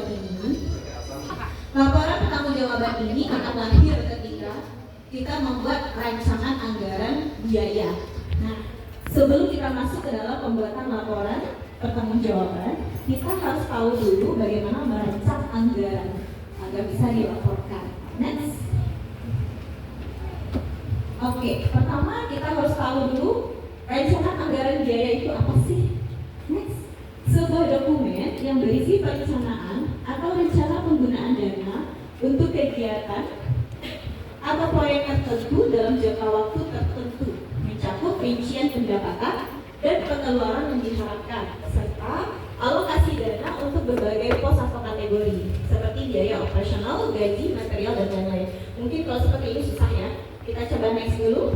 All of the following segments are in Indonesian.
pertanggungjawaban ini, laporan pertanggungjawaban ini akan lahir ketika kita membuat rancangan anggaran biaya. Nah, sebelum kita masuk ke dalam pembuatan laporan pertanggungjawaban, kita harus tahu dulu bagaimana merancang anggaran agar bisa dilaporkan. Next. Oke, pertama kita harus tahu dulu rancangan anggaran biaya itu apa sih? Next. Sebuah dokumen yang berisi perencanaan atau rencana penggunaan dana untuk kegiatan atau proyek tertentu dalam jangka waktu tertentu, mencakup rincian pendapatan dan pengeluaran yang diharapkan, serta alokasi dana untuk berbagai pos atau kategori, seperti biaya operasional, gaji, material, dan lain-lain. Mungkin kalau seperti ini susah ya, kita coba next dulu.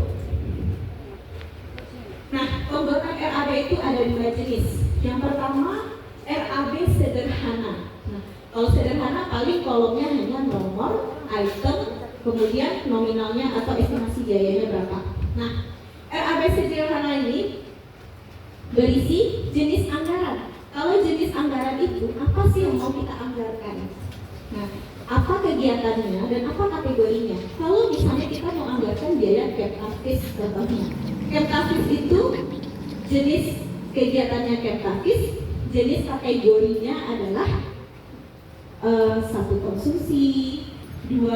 Nah, pembuatan RAB itu ada dua jenis. Yang pertama, RAB sederhana. Nah, kalau sederhana paling kolomnya hanya nomor, item, kemudian nominalnya atau estimasi biayanya berapa. Nah, RAB sederhana ini berisi jenis anggaran. Kalau jenis anggaran itu apa sih yang mau kita anggarkan? Nah, apa kegiatannya dan apa kategorinya? Kalau misalnya kita mau anggarkan biaya Kemtafis contohnya. Kemtafis itu jenis kegiatannya Kemtafis, jenis kategorinya adalah 1 konsumsi, 2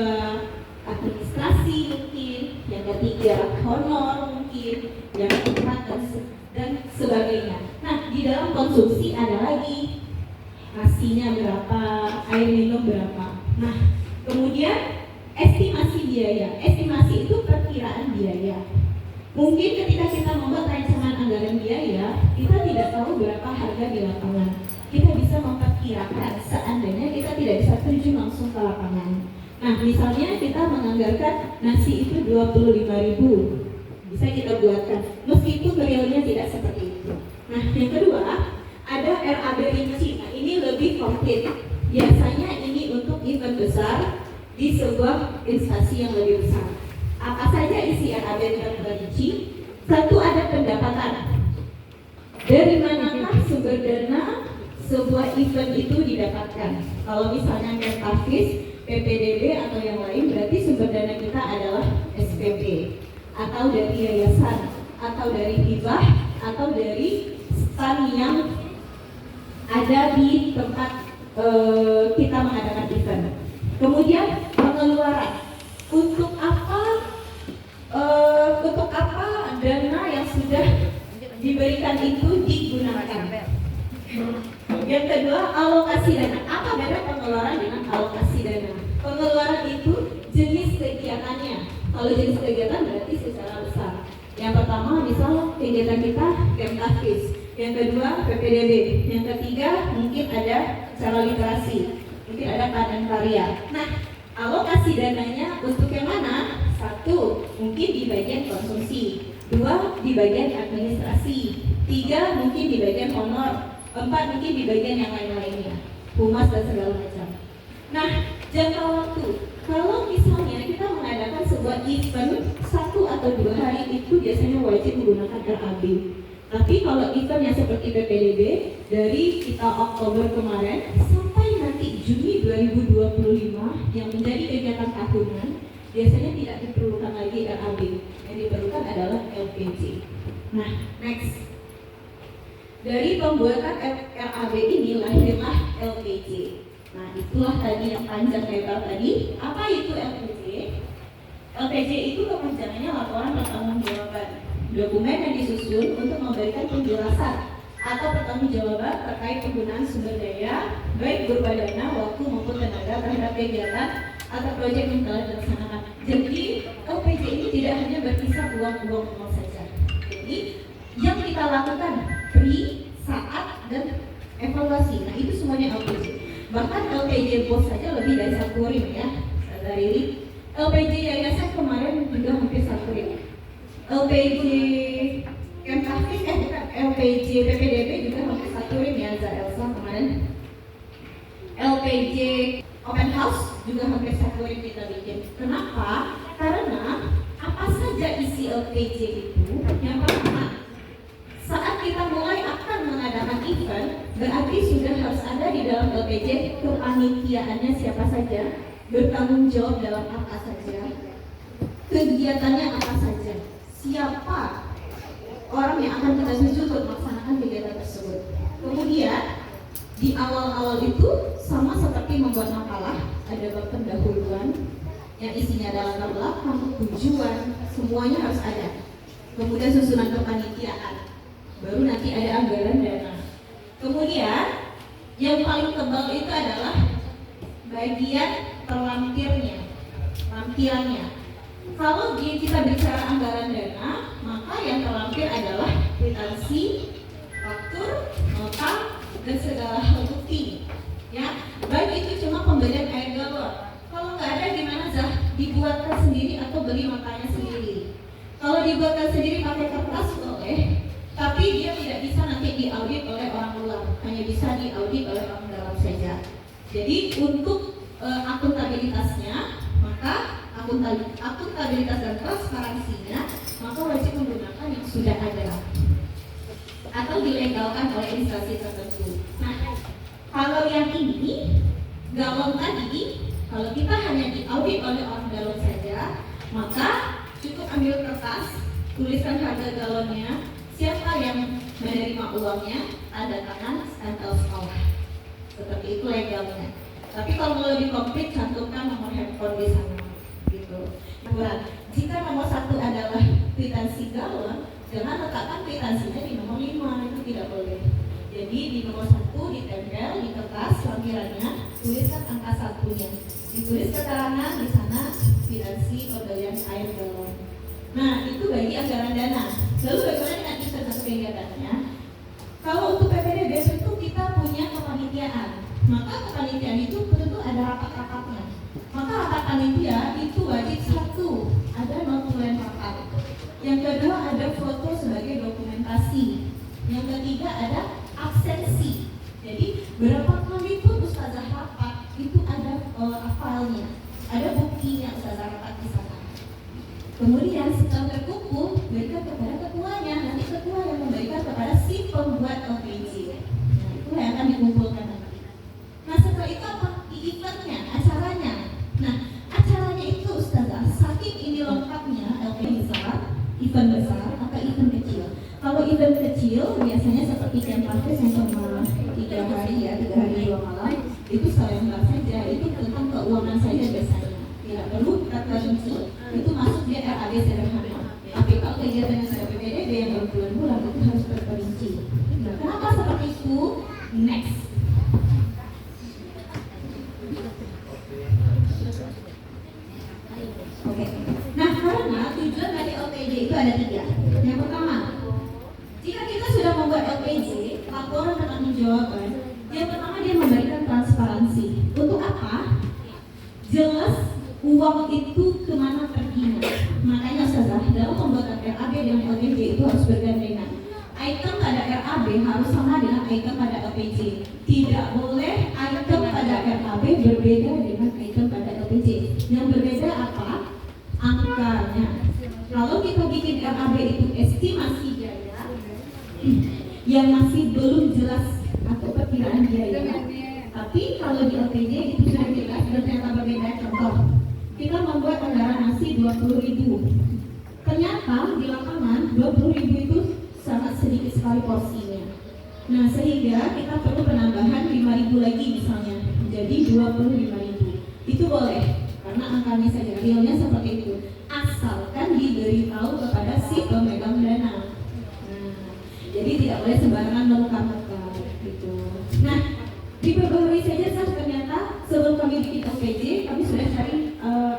administrasi mungkin, yang ketiga honor mungkin, yang keempat dan sebagainya. Nah, di dalam konsumsi ada lagi nasinya berapa, air minum berapa. Nah, kemudian estimasi biaya. Estimasi itu perkiraan biaya. Mungkin ketika kita membuat rancangan anggaran biaya, kita tidak tahu berapa harga di lapangan. Kita bisa memperkirakan seandainya kita tidak bisa terjun langsung ke lapangan. Nah, misalnya kita menganggarkan nasi itu 25.000, bisa kita buatkan, meskipun realnya tidak seperti itu. Nah, yang kedua, ada RAB rinci. Nah, ini lebih komplit. Biasanya ini untuk event besar di sebuah instansi yang lebih besar. Apa saja isi RAB yang rinci? Satu, ada pendapatan. Dari manakah sumber dana sebuah event itu didapatkan? Kalau misalnya Kemtafis, PPDB atau yang lain, berarti sumber dana kita adalah SPP, atau dari yayasan, atau dari hibah, atau dari stand yang ada di tempat kita mengadakan event. Kemudian pengeluaran. Untuk apa dana yang sudah diberikan itu digunakan. Yang kedua, alokasi dana. Apa beda pengeluaran dengan alokasi dana? Pengeluaran itu jenis kegiatannya. Kalau jenis kegiatan berarti secara besar. Yang pertama, misal kegiatan kita Kemtafis. Yang kedua, PPDB. Yang ketiga, mungkin ada cara literasi. Mungkin ada panen karya. Nah, alokasi dananya untuk yang mana? 1, mungkin di bagian konsumsi. 2, di bagian administrasi. 3, mungkin di bagian honor. 4, mungkin di bagian yang lain-lainnya, humas dan segala macam. Nah, jangka waktu. Kalau misalnya kita mengadakan sebuah event 1 atau 2 hari, itu biasanya wajib menggunakan RAB. Tapi kalau event yang seperti PPDB, dari kita Oktober kemarin sampai nanti Juni 2025 yang menjadi kegiatan tahunan, biasanya tidak diperlukan lagi RAB. Yang diperlukan adalah LPJ. Nah, next. Dari pembuatan RAB ini lahirlah LPJ. Nah, itulah tadi yang panjang lebar tadi. Apa itu LPJ? LPJ itu kepanjangannya laporan pertanggungjawaban. Dokumen yang disusun untuk memberikan penjelasan atau pertanggungjawaban terkait penggunaan sumber daya, baik berupa dana, waktu maupun tenaga terhadap kegiatan atau proyek yang telah dilaksanakan. Jadi LPJ ini tidak hanya berkisar uang saja. Jadi yang kita lakukan saat dan evaluasi. Nah, itu semuanya LPJ. Bahkan LPJ bos saja lebih dari 1 rim ya. Dari LPJ yayasan kemarin juga hampir 1 rim. LPJ Kemtafis bukan, LPJ PPDB juga hampir 1 rim ya, Elsa kemarin. LPJ Open House juga hampir 1 rim kita bikin. Kenapa? Karena apa saja isi LPJ itu? Yang pertama, saat kita mulai akan mengadakan event, berarti sudah harus ada di dalam LPJ kepanitiaannya siapa saja, bertanggung jawab dalam apa saja, kegiatannya apa saja, siapa orang yang akan kita tuju untuk melaksanakan kegiatan tersebut. Kemudian di awal-awal itu sama seperti membuat makalah, ada bab pendahuluan yang isinya adalah latar belakang, tujuan, semuanya harus ada. Kemudian susunan kepanitiaan, baru nanti ada anggaran dana. Kemudian yang paling tebal itu adalah bagian terlampirnya, lampirannya. Kalau kita bicara anggaran dana, maka yang terlampir adalah kwitansi, faktur, nota, dan segala hal bukti. Ya, baik itu cuma pembelian air galon. Kalau nggak ada gimana Zah? Dibuatkan sendiri atau beli notanya sendiri. Kalau dibuatkan sendiri pakai kertas boleh, tapi dia tidak bisa nanti diaudit oleh orang luar, hanya bisa diaudit oleh orang dalam saja. Jadi untuk akuntabilitasnya, maka akuntabilitas dan transparansinya, maka wajib menggunakan yang sudah ada atau dilegalkan oleh instansi tertentu. Nah, kalau yang ini galon tadi, kalau kita hanya diaudit oleh orang dalam saja, maka cukup ambil kertas, tuliskan harga galonnya, siapa yang menerima uangnya, tanda tangan, stempel sekolah. Seperti itu legalnya. Tapi kalau mau lebih komplit, cantumkan nomor handphone di sana. Gitu. Nah, jika nomor 1 adalah kwitansi galon, jangan letakkan kwitansinya di nomor 5, itu tidak boleh. Jadi di nomor 1 ditempel di kertas lampirannya, tuliskan angka 1-nya. Ditulis keterangan di sana kwitansi pembelian air galon. Nah, itu bagi anggaran dana. Lalu bagaimana dengan event atau kegiatannya? Kalau untuk PPDB tentu kita punya kepanitiaan. Maka kepanitiaan itu tentu ada rapat-rapatnya. Maka rapat panitia itu wajib 1, ada notulen rapat. Yang kedua ada foto sebagai dokumentasi. Yang ketiga ada absensi. Jadi berapa kali pun Ustazah rapat itu ada filenya, ada buktinya Ustazah rapat di sana. Kemudian setelah terkumpul berikan kepada ketuanya, nanti ketua yang memberikan kepada si pembuat LPJ. Nah, itu yang akan dikumpulkan nanti. Nah, setelah itu apa? Eventnya, acaranya. Nah, acaranya itu Ustazah, saking ini lengkapnya LPJ besar, event besar atau event kecil. Kalau event kecil biasanya seperti camp party yang cuma 3 hari ya, 3 hari 2 malam, itu selengkap saja, itu tentang keuangan saja biasanya. Tidak perlu kita rinci, itu masuk dia RAB sederhana. Tapi kalau kegiatan yang sudah PPDB yang berbulan-bulan itu harus terperinci. Nah, kenapa seperti itu? Next. Oke. Nah, karena tujuan dari LPJ itu ada 3. Yang pertama, jika kita sudah membuat LPJ, laporan pertanggungjawaban, yang pertama dia memberikan transparansi. Untuk apa? Jelas uang itu kemana perginya. Makanya Ustazah, dalam pembuatan RAB dengan LPJ itu harus bergandengan. Item pada RAB harus sama dengan item pada LPJ. Tidak boleh item pada RAB berbeda dengan item pada LPJ. Yang berbeda apa? Angkanya. Kalau kita bikin RAB itu estimasi biaya yang masih belum jelas atau perkiraan biaya. Tapi kalau di LPJ itu sudah jelas dan ternyata berbeda. Contoh, kita membuat anggaran nasi 20.000. Ternyata di lapangan 20.000 itu sangat sedikit sekali porsinya. Nah, sehingga kita perlu penambahan 5.000 lagi misalnya, jadi 25.000. Itu boleh, karena angkanya saja, realnya seperti itu. Asalkan diberitahu kepada si pemegang dana. Nah, jadi tidak boleh sembarangan melengkap-lengkap gitu. Nah, diperbarui saja ternyata sebelum kami bikin LPJ, kami sudah cari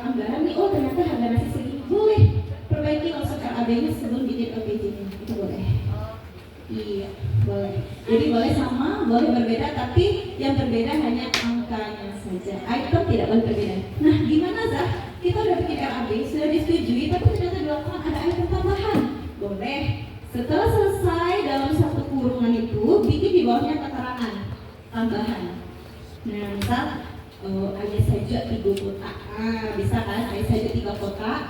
anggaran nih, oh ternyata harga nasi segini. Boleh perbaiki langsung RAB-nya sebelum bikin LPJ-nya, itu boleh. Iya, boleh. Jadi boleh sama, boleh berbeda, tapi yang berbeda hanya angkanya saja. Item tidak boleh berbeda. Nah, gimana Zah? Kita udah bikin RAB, sudah disetujui, tapi ternyata di lapangan ada item tambahan. Boleh. Setelah selesai dalam satu kurungan itu, bikin di bawahnya keterangan tambahan. Nah, misal ada saja 3 kotak. Bisa kan? Ada saja 3 kotak,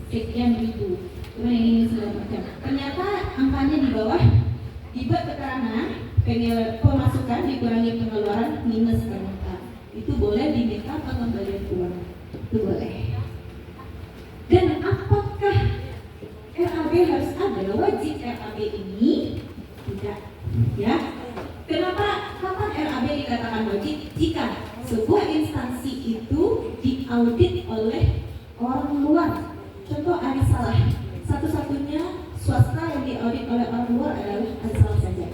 sekian ribu. Cuma ini segala macam. Ternyata angkanya di bawah dibuat keterangan pemasukan dikurangi pengeluaran minus kenaikan. Itu boleh diminta pengembalian uang. Itu boleh. Dan apakah RAB harus ada? Wajib RAB ini? Tidak. Ya. Kenapa? Kapan RAB dikatakan wajib? Jika sebuah instansi itu diaudit oleh orang luar. Contoh ada salah. Satu-satunya swasta yang diaudit oleh orang luar adalah Arisalah saja.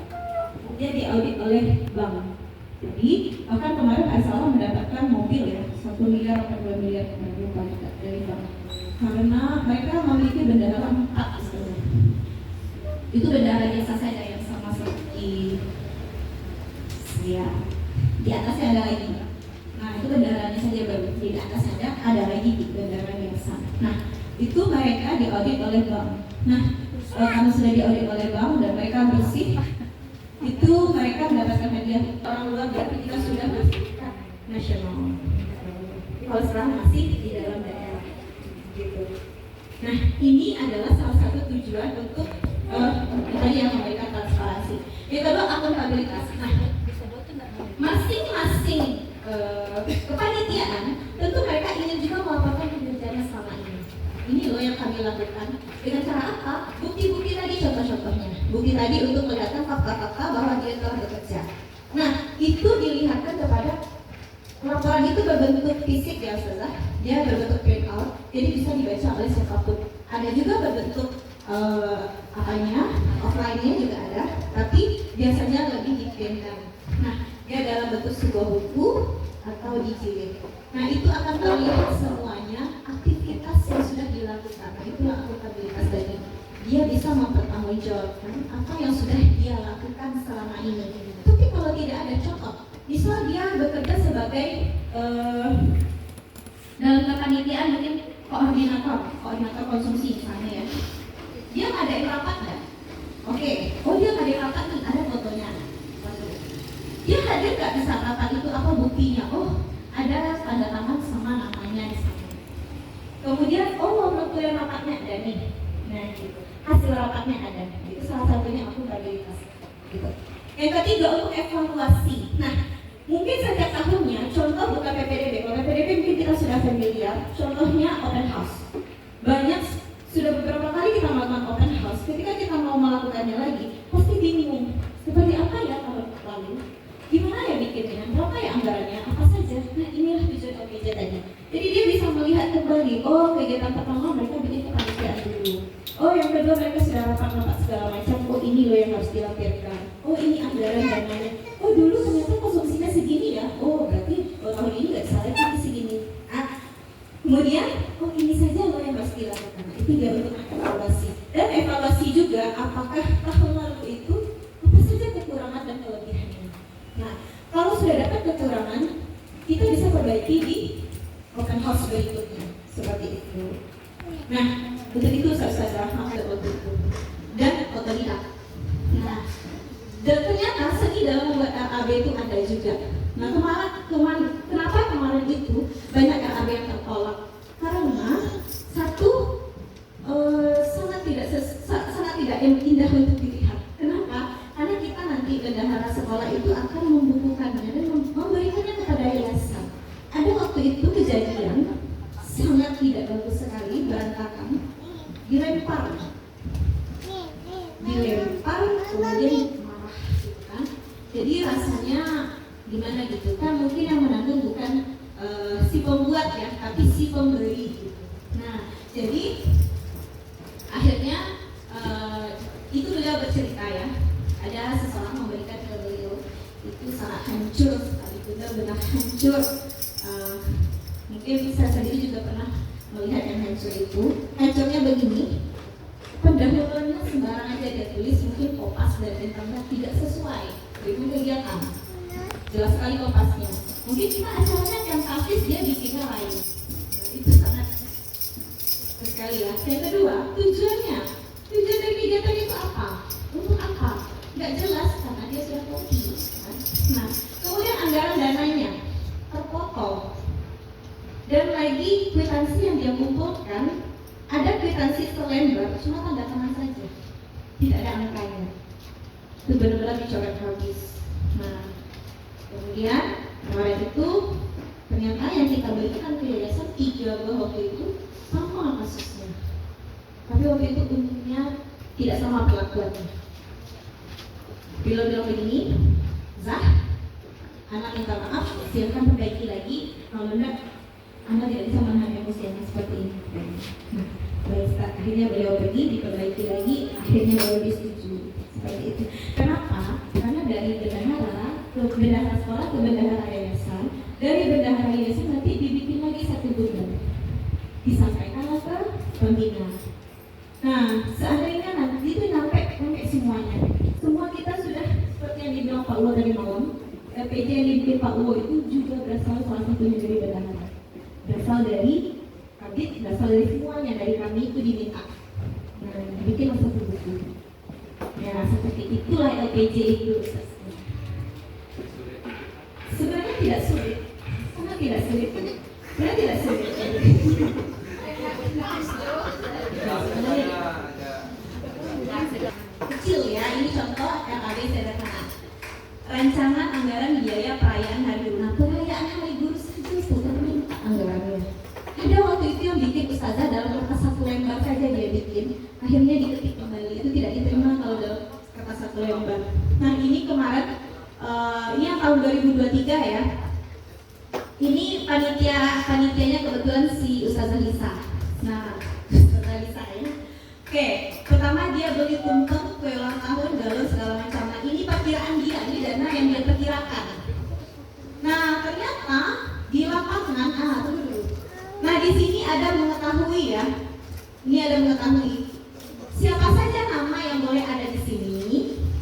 Dia diaudit oleh bank. Jadi bahkan kemarin Arisalah mendapatkan mobil ya 1 miliar atau 2 miliar dari bank. Karena mereka memiliki bendahara 4 misalnya. Itu bendahara biasa saja yang sama seperti saya. Di atasnya ada lagi. Nah itu bendaharanya saja baru. Di atas ada lagi di bendahara biasa. Nah itu mereka diaudit oleh bank. Nah karena sudah diaudit oleh bank dan mereka bersih, itu mereka mendapatkan hadiah orang luar. Berarti kita sudah bersikap nasional. Kalau sekarang masih di dalam daerah gitu. Nah ini adalah salah satu tujuan untuk tadi yang memberikan transparansi. Yang kedua akuntabilitas. Nah masing-masing kepanitiaan tentu mereka ingin juga melaporkan kinerjanya selama ini. Ini loh yang kami lakukan. Dengan cara apa? Bukti-bukti tadi, contoh-contohnya. Bukti tadi untuk melihatkan fakta-fakta bahwa dia telah bekerja. Nah, itu dilihatkan kepada laporan itu berbentuk fisik ya Ustazah. Dia berbentuk print out, jadi bisa dibaca oleh siapapun. Ada juga berbentuk offline-nya juga ada, tapi biasanya lebih dikirimkan. Nah, dia dalam bentuk sebuah buku atau dijilid. Nah, itu akan terlihat semuanya aktivitas yang sudah dilakukan. Nah, itulah akuntabilitas dari dia bisa mempertanggungjawabkan apa yang sudah dia lakukan selama ini. Tapi kalau tidak ada contoh, misal dia bekerja sebagai dalam kepanitiaan mungkin koordinator konsumsi misalnya ya. Dia ngadain rapat nggak? Oke. Oh dia ngadain rapat nih, ada fotonya. Dia hadir nggak di saat rapat itu? Apa buktinya? Oh ada tanda tangan sama namanya di sana. Kemudian waktu rapatnya ada nih. Nah gitu. Hasil rapatnya ada. Itu salah satunya akuntabilitas. Gitu. Yang ketiga untuk evaluasi. Nah mungkin setiap tahunnya, contoh bukan PPDB. Kalau PPDB mungkin kita sudah familiar. Contohnya open house. Banyak sudah beberapa kali kita melakukan open house. Ketika kita mau melakukannya lagi, pasti bingung. Seperti apa ya tahun lalu? Gimana ya bikinnya? Berapa ya anggarannya? Apa saja? Nah inilah tujuan OPJ tadi. Jadi dia bisa melihat kembali. Oh kegiatan pertama mereka bikin kepanitiaan dulu. Oh yang kedua mereka sudah rapat-rapat segala macam. Oh ini loh yang harus dilampirkan. Oh ini anggaran dananya. Oh dulu ternyata konsumsinya segini ya. Oh berarti tahun ini nggak salah tapi segini. Kemudian oh ini saja loh yang harus dilakukan. Nah, itu dia untuk evaluasi. Dan evaluasi juga apakah tahun lalu itu apa saja kekurangan dan kelebihannya. Nah kalau sudah dapat kekurangan, kita bisa perbaiki di open house berikutnya seperti itu. Nah untuk itu saya ambil waktu itu dan otodidak. Nah dan ternyata seni dalam membuat RAB itu ada juga. Nah kenapa kemarin itu banyak RAB yang tertolak? Karena satu sangat tidak indah untuk dilihat. Kenapa? Karena kita nanti bendahara sekolah itu akan membukukannya dan memberikannya kepada yayasan. Ada waktu itu kejadian sangat tidak bagus sekali, berantakan, dilempar kemudian marah gitu kan. Jadi rasanya gimana gitu kan, mungkin yang menanggung bukan si pembuat ya, tapi si pemberi gitu. Nah jadi akhirnya itu beliau bercerita ya, ada seseorang memberikan ke beliau itu sangat hancur sekali, benar-benar hancur. Mungkin saya sendiri juga pernah melihat yang hancur itu. Hancurnya begini, pendahuluannya sembarang aja dia tulis, mungkin kopas dan internet tidak sesuai dengan kegiatan. Jelas sekali kopasnya. Mungkin kita acaranya yang kasih dia bikinnya lain. Nah, itu sangat sekali ya. Yang kedua, tujuan dari kegiatan itu apa? Untuk apa? Nggak jelas karena dia sudah kopi. Nah, kemudian anggaran dananya terpotong. Dan lagi kwitansi yang dia kumpulkan, ada kwitansi selembar, cuma tanda tangan saja, tidak ada angkanya. itu benar-benar dicoret habis. Nah, kemudian kemarin itu ternyata yang kita berikan ke yayasan 3 buah waktu itu sama kasusnya, tapi waktu itu untungnya tidak sama perlakuannya. Bilang begini, Zah, anak minta maaf, silakan perbaiki lagi. Kalau enggak, Anda tidak bisa menahan emosi yang seperti ini. Nah, baik, akhirnya beliau pergi, diperbaiki lagi, akhirnya beliau disetujui seperti itu. Kenapa? Karena dari bendahara ke bendahara sekolah ke bendahara yayasan, dari bendahara yayasan nanti dibikin lagi satu bundar, disampaikan ke pembina. Nah, seandainya nanti itu sampai semuanya, semua kita sudah seperti yang dibilang Pak Uwo tadi malam, LPJ yang dibikin Pak Uwo itu juga berasal salah satunya dari bendahara, berasal dari kabit, berasal dari semuanya, dari kami itu diminta. Nah, dibikin satu buku. Ya, seperti itulah LPJ itu. Sebenarnya tidak sulit, sangat tidak sulit. Sebenarnya tidak sulit. Kecil ya, ini contoh RAB sederhana. Rancangan anggaran biaya perayaan Hari Guru. Nah, perayaan Hari Guru saja sudah minta anggarannya. Ada waktu itu yang bikin ustazah dalam kertas 1 lembar saja dia bikin, akhirnya diketik kembali, itu tidak diterima kalau dalam kertas 1 lembar. Nah, ini kemarin, ini yang tahun 2023 ya. Ini panitianya kebetulan si Ustazah Lisa. Nah, Ustazah Lisa ya. Oke, pertama dia beli tumpeng, kue ulang tahun, galau segala macam. Nah, ini perkiraan dia, ini dana yang dia perkirakan. Nah, ternyata di lapangan, nah di sini ada mengetahui ya, ini ada mengetahui siapa saja nama yang boleh ada di sini.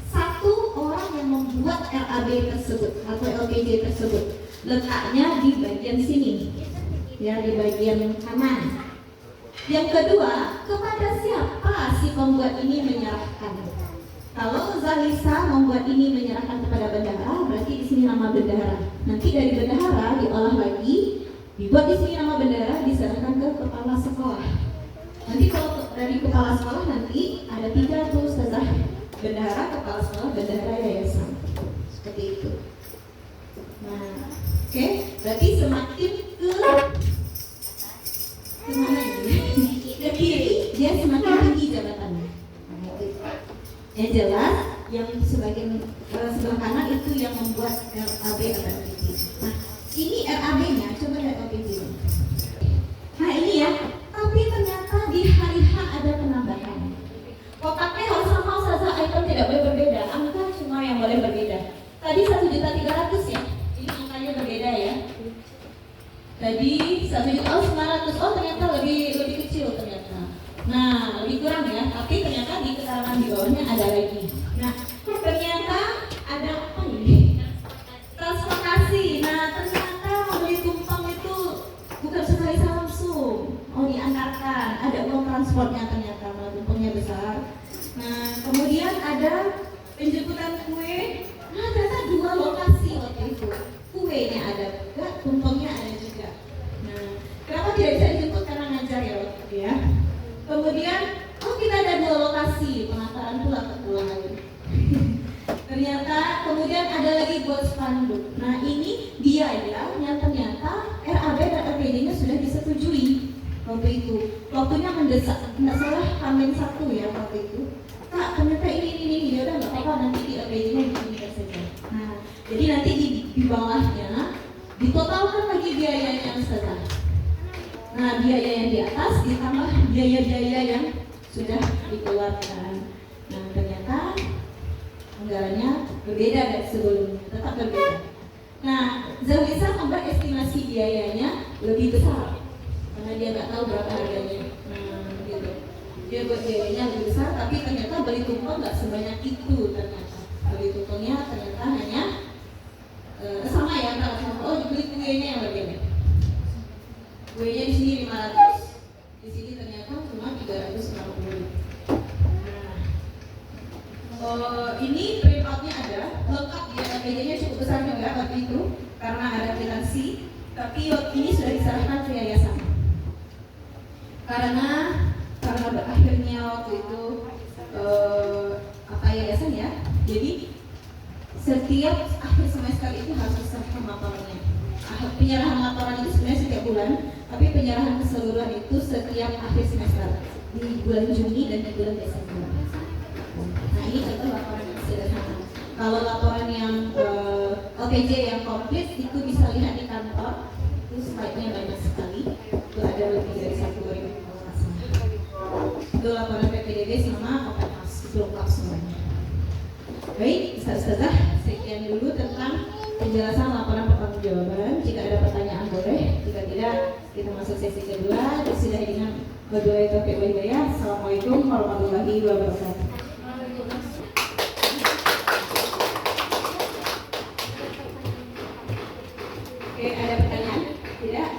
1 orang yang membuat RAB tersebut atau LPJ tersebut, letaknya di bagian sini, ya di bagian kanan. Yang kedua, kepada siapa si pembuat ini menyerahkan? Kalau Zalisa membuat ini menyerahkan kepada bendahara, berarti di sini nama bendahara. Nanti dari bendahara diolah lagi, dibuat di sini nama bendahara, diserahkan ke kepala sekolah. Nanti kalau dari kepala sekolah nanti ada 3 tuh ustazah, bendahara, kepala sekolah, bendahara yayasan. Seperti itu. Nah, oke, berarti semakin ke mana ini? Ke kiri dia semakin tinggi jabatannya. Yang jelas yang sebagian sebelah kanan itu yang membuat RAB atau LPJ. Nah, ini RAB-nya, coba lihat LPJ. Nah, ini ya. Tapi ternyata di hari H ada penambahan. Kotaknya harus sama saja, item tidak boleh berbeda. Angka cuma yang boleh berbeda. Tadi 1.300.000 ya. Ini angkanya berbeda ya. Tadi 1.900.000. Oh, ternyata lebih kecil ternyata. Nah, lebih kurang ya. Tapi ternyata di keterangan di bawahnya ada lagi. Nah, ternyata ada apa ini? Transportasi. Nah, ternyata beli tumpeng itu bukan sekali langsung. Oh, diantarkan. Ada uang transportnya ternyata. Nah, tumpengnya besar. Nah, kemudian ada penjemputan kue. Nah, ternyata 2 lokasi waktu itu. Kuenya ada juga, tumpengnya ada juga. Nah, kenapa tidak bisa dijemput? Karena ngajar ya waktu itu ya. Kemudian, kita ada 2 lokasi, pengantaran pulang ke pulang. Ternyata, kemudian ada lagi buat spanduk. Nah, ini biaya yang ternyata RAB dan LPJ-nya sudah disetujui waktu itu. Waktunya mendesak, tidak salah H-1 ya waktu itu. Kak, ternyata ini, ya udah nggak apa-apa, nanti di LPJ-nya ditunjukkan saja. Nah, jadi nanti di bawahnya ditotalkan lagi biayanya ustazah. Nah, biaya yang di atas ditambah biaya-biaya yang sudah dikeluarkan. Nah, ternyata anggarannya berbeda dari sebelumnya, tetap berbeda. Nah, Zalisa membuat estimasi biayanya lebih besar karena dia nggak tahu berapa harganya. Nah, gitu. Dia buat biayanya lebih besar, tapi ternyata beli tumpeng nggak sebanyak itu ternyata. Beli tumpengnya ternyata hanya sama ya, beli kuenya yang berbeda. Kuenya di sini 500, di sini ternyata cuma 360. Nah, ini print-outnya ada, lengkap ya, LPJ-nya cukup besar juga waktu itu karena ada kwitansi, tapi ini sudah diserahkan ke yayasan. Karena berakhirnya waktu itu yayasan ya, Jadi setiap akhir semester itu harus diserahkan laporannya. Penyerahan laporan itu sebenarnya setiap bulan, tapi penyerahan keseluruhan itu setiap akhir semester di bulan Juni dan di bulan Desember. Nah, ini contoh laporan yang sederhana. Kalau laporan yang LPJ yang komplit itu bisa lihat di kantor, itu slide-nya banyak sekali. Itu ada lebih dari 1.000 kalau nggak salah. Itu laporan PPDB sama Open House, itu lengkap semuanya. Baik, Ustazah, sekian dulu tentang penjelasan laporan pertanggungjawaban. Jika ada pertanyaan boleh, jika tidak kita masuk sesi kedua. Disudahi dengan berdoa taufiq wal hidayah. Assalamualaikum warahmatullahi wabarakatuh. Oke, ada pertanyaan? Tidak?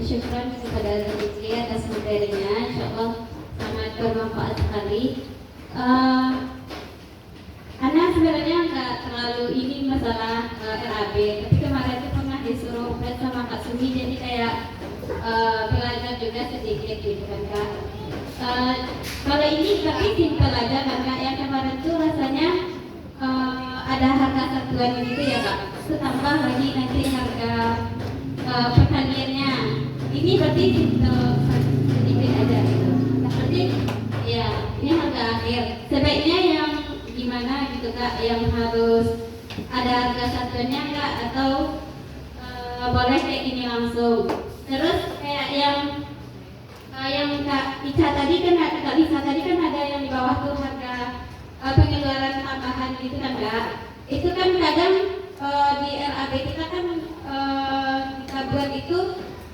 Syukran kepada Zikri atas materinya, insyaallah sangat bermanfaat sekali. Ana sebenarnya nggak terlalu ini masalah RAB, tapi kemarin itu pernah disuruh sama Kak Sumi, jadi kayak belajar juga sedikit gitu kan Kak. Kalau ini tapi simpel aja kan Kak, yang kemarin tuh rasanya ada harga satuan gitu ya Kak, tambah lagi nanti harga pertaniannya. Ini berarti sedikit aja gitu. Berarti ya ini harga akhir. Sebaiknya yang gimana gitu Kak, yang harus ada harga satuannya Kak, atau boleh kayak gini langsung. Terus kayak yang Kak Ica tadi kan, Kak Lisa tadi kan ada yang di bawah tuh harga pengeluaran tambahan gitu kan Kak. Itu kan kadang di RAB kita kan kita buat itu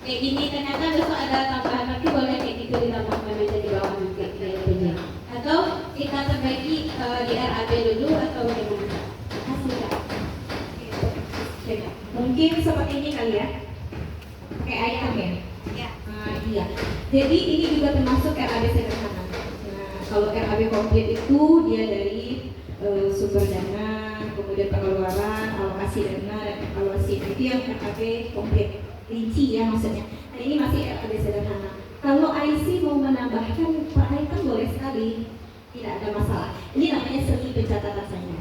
kayak gini, ternyata besok ada tambahan lagi, boleh kayak gitu ditambahkan aja di bawah nanti kayaknya. Atau kita terbagi di RAB dulu atau bagaimana? Kasih Kak. Mungkin seperti ini kali ya, kayak item ya. Ya. Iya. Jadi ini juga termasuk RAB sederhana. Nah, kalau RAB komplit itu dia dari sumber dana, kemudian pengeluaran, alokasi dana dan evaluasi. Itu yang RAB komplit, rinci ya maksudnya. Nah, ini masih RAB sederhana. Kalau IC mau menambahkan per item boleh sekali, tidak ada masalah. Ini namanya seni pencatatan saya.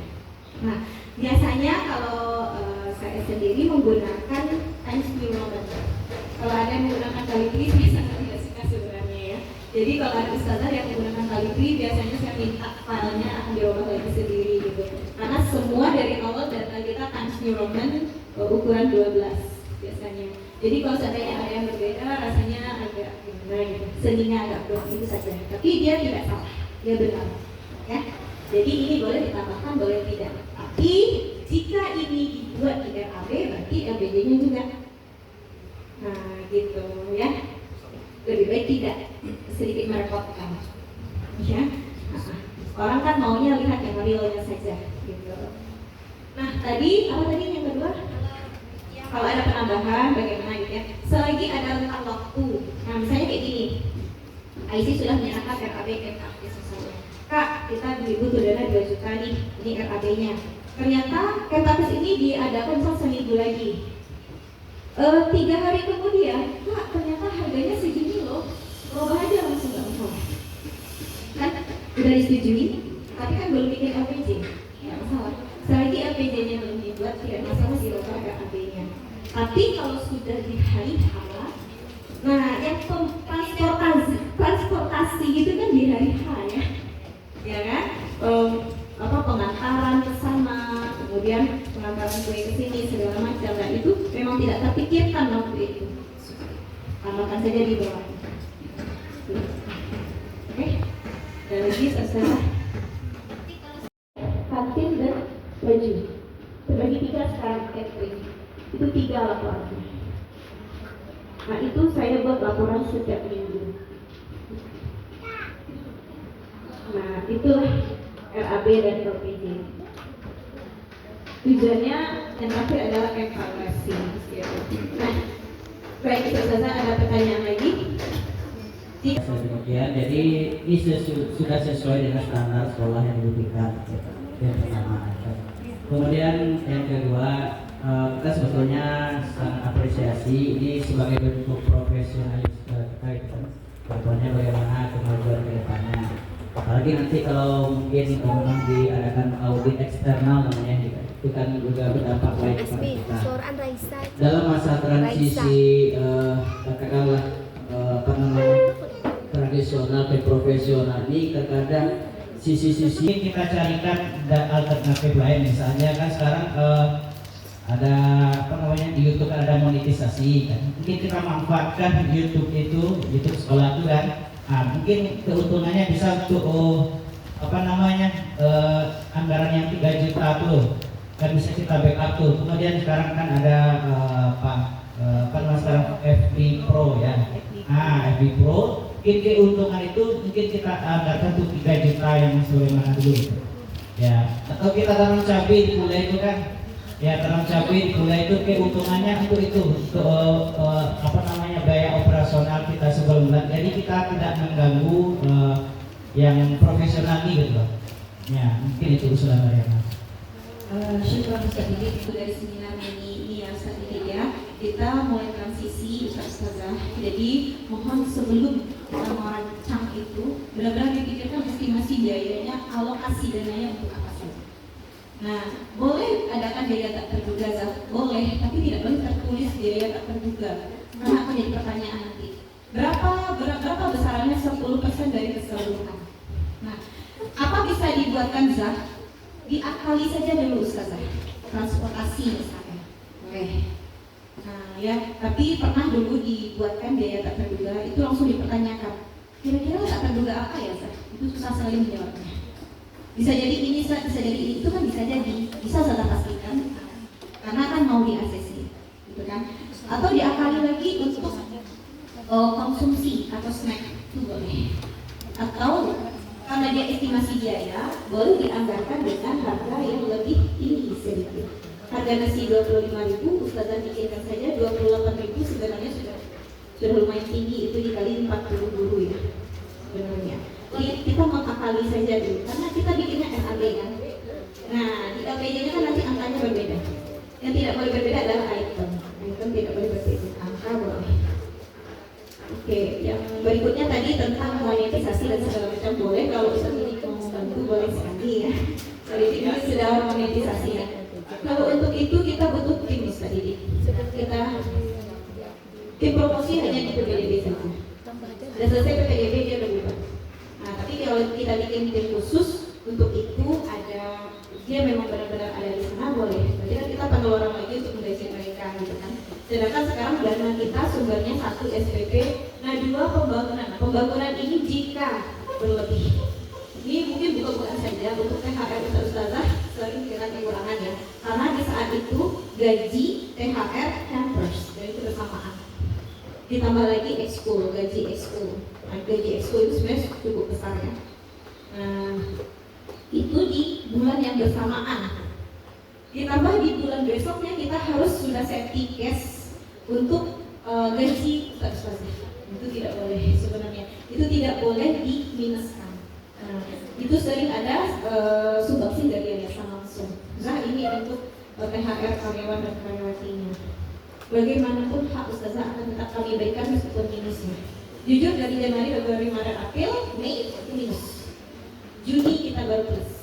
Nah, biasanya kalau saya sendiri menggunakan Times New Roman. Kalau ada yang menggunakan Calibri, saya sangat tidak suka sebenarnya ya. Jadi kalau ada ustazah yang menggunakan Calibri, biasanya saya minta filenya akan dirubah lagi sendiri gitu. Karena semua dari awal data kita Times New Roman ukuran 12 biasanya. Jadi kalau seandainya ada yang berbeda, rasanya agak gimana gitu. Seninya agak kurang itu saja. Tapi dia tidak salah, dia benar. Ya. Jadi ini boleh ditambahkan, boleh tidak. Tapi jika ini dibuat di RAB, berarti LPJ-nya juga. Nah, gitu ya. Lebih baik tidak, sedikit merepotkan. Ya. Nah, orang kan maunya lihat yang realnya saja, gitu. Nah, tadi apa tadi yang kedua? Kalau ada penambahan, bagaimana gitu ya? Selagi ada rentang waktu. Nah, misalnya kayak gini. IC sudah menyerahkan RAB ke KPS misalnya. Kak, kita butuh dana 2 juta nih, ini RAB-nya. Ternyata KPS ini diadakan seminggu lagi. 3 hari kemudian, Kak, ternyata harganya segini loh. Ubah aja langsung, nggak masalah. Kan udah disetujui, tapi kan belum bikin LPJ, nggak masalah. Selagi LPJ-nya belum dibuat, tidak masalah dirubah RAB-nya. Tapi kalau sudah di hari H, nah yang transportasi gitu kan di hari H ya kan? Pengantaran ke sana, kemudian pengantaran kue ke sini segala macam, dan itu memang tidak terpikirkan waktu itu. Tambahkan saja di bawah. Oke, dan lagi selesai. Kantin dan baju terbagi 3 sekarang catering. Itu 3 laporannya. Nah itu saya buat laporan setiap minggu. Nah itulah RAB dan LPJ. Tujuannya yang terakhir adalah evaluasi. Nah, baik itu saja, ada pertanyaan lagi? Demikian, jadi ini sudah sesuai dengan standar sekolah yang diberikan. Yang pertama. Kemudian yang kedua, kita sebetulnya sangat apresiasi ini sebagai bentuk profesionalisme kita gitu. Contohnya bagaimana kemajuan ke depannya. Apalagi nanti kalau mungkin memang diadakan audit eksternal namanya itu kan juga berdampak baik kepada kita. Dalam masa transisi katakanlah apa namanya tradisional ke profesional ini terkadang sisi-sisi kita carikan alternatif lain. Misalnya kan sekarang ada apa namanya di YouTube ada monetisasi kan. Mungkin kita manfaatkan YouTube sekolah itu kan. Mungkin keuntungannya bisa untuk apa namanya anggaran yang 3 juta tuh kan bisa kita backup tuh. Kemudian sekarang kan ada apa namanya sekarang FB Pro ya. FB Pro mungkin keuntungan itu mungkin kita anggarkan tuh 3 juta yang sebagaimana dulu ya. Atau kita tanam cabai di kuliah itu kan ya, tanam cabai di kuliah itu keuntungannya untuk itu untuk apa namanya biaya operasional kita sebulan. Jadi kita tidak mengganggu yang profesional ini gitu loh ya. Mungkin itu usulan Mariana. Syukur Ustaz Didik itu dari seminar ini yang Ustaz Didik ya. Kita mulai transisi Ustazah. Jadi mohon sebelum kita merancang itu benar-benar dipikirkan estimasi biayanya, alokasi dananya untuk apa saja. Nah, boleh adakan biaya tak terduga, boleh, tapi tidak boleh tertulis biaya tak terduga. Karena akan jadi pertanyaan nanti. Berapa besarannya 10% dari keseluruhan. Nah, apa bisa dibuatkan Zah? Diakali saja dulu Ustazah. Transportasi misalnya. Oke. Nah, ya, tapi pernah dulu dibuatkan biaya tak terduga, itu langsung dipertanyakan. Kira-kira tak terduga apa ya Zah? Itu susah sekali menjawabnya. Bisa jadi ini, bisa jadi ini, itu kan bisa saya pastikan karena kan mau di ACC gitu kan. Atau diakali lagi untuk konsumsi atau snack itu boleh. Atau karena dia estimasi biaya, boleh dianggarkan dengan harga yang lebih tinggi sedikit. Harga nasi 25.000, Ustazah pikirkan saja 28.000 sebenarnya sudah lumayan tinggi, itu dikali 40 dulu ya sebenarnya. Jadi kita mengakali saja dulu, karena kita bikinnya SAB kan. Nah, di LPJ-nya kan nanti angkanya berbeda. Yang tidak boleh berbeda adalah item tidak boleh berbeda, angka boleh. Oke, yang berikutnya tadi tentang monetisasi dan segala macam boleh. Kalau Ustaz ini mau membantu boleh sekali ya. Jadi ini sudah monetisasi ya. Kalau untuk itu kita butuh tim Ustaz Didik. Kita tim promosi hanya di PPDB saja. Sudah selesai PPDB dia udah bubar. Nah, tapi kalau kita bikin tim khusus untuk itu ada, dia memang benar-benar ada di sana boleh. Berarti kan kita pengeluaran lagi untuk menggaji mereka gitu kan. Sedangkan sekarang dana kita sumbernya 1 SPP, nah 2 pembangunan. Nah, pembangunan ini jika berlebih, ini mungkin bukan saja untuk THR Ustazah sering dengan kekurangan ya. Karena di saat itu gaji, THR, hampers, dan itu bersamaan. Ditambah lagi ekskul, gaji ekskul. Nah, gaji ekskul itu sebenarnya cukup besar ya. Nah, itu di bulan yang bersamaan. Ditambah di bulan besoknya kita harus sudah safety cash untuk gaji Ustazah. Itu tidak boleh sebenarnya. Itu tidak boleh diminuskan. Nah, itu sering ada sumbangsi dari yayasan langsung. Nah, ini untuk THR karyawan dan karyawatinya. Bagaimanapun hak Ustazah akan tetap kami berikan meskipun minusnya. Jujur dari Januari, Februari, Maret, April, Mei itu minus. Juni kita baru plus.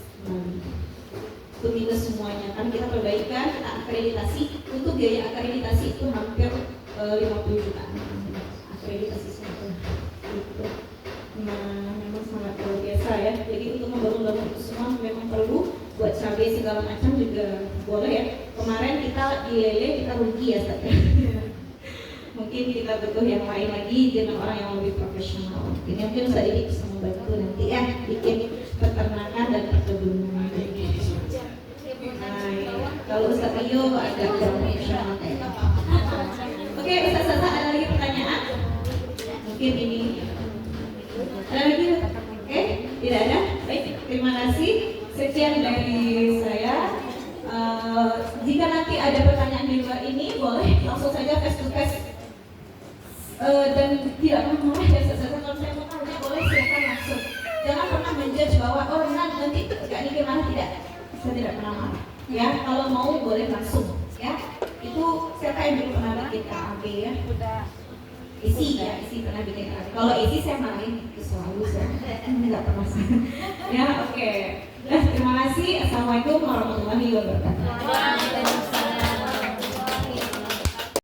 Itu minus semuanya. Kan kita perbaikan, kita akreditasi. Untuk biaya akreditasi itu hampir 50 juta. Akreditasi semua. Gitu. Nah, memang sangat luar biasa ya. Jadi untuk membangun itu semua memang perlu. Buat cabai segala macam juga boleh ya. Kemarin kita di lele kita rugi ya Ustaz. Mungkin kita butuh yang lain lagi dengan orang yang lebih profesional. Ini mungkin Ustaz ini bisa membantu nanti ya bikin peternakan dan perkebunan. Nah, kalau Ustaz Iyo agak kurang profesional kayak. Oke, Ustaz Sasa ada lagi pertanyaan? Mungkin ini ada lagi? Oke, tidak ada. Baik, terima kasih. Sekian dari saya. Jika nanti ada pertanyaan di luar ini, boleh langsung saja face to face. Dan tidak marah ya Ustazah, kalau saya mau tanya boleh silakan langsung. Jangan pernah menjudge bahwa nanti gak ini gimana, tidak. Saya tidak pernah marah. Ya, kalau mau boleh langsung. Ya, itu siapa yang dulu pernah bikin KAB ya? Isi pernah bikin RAB. Kalau isi saya marahin selalu saya nggak pernah ya oke. Terima kasih. Assalamualaikum warahmatullahi wabarakatuh.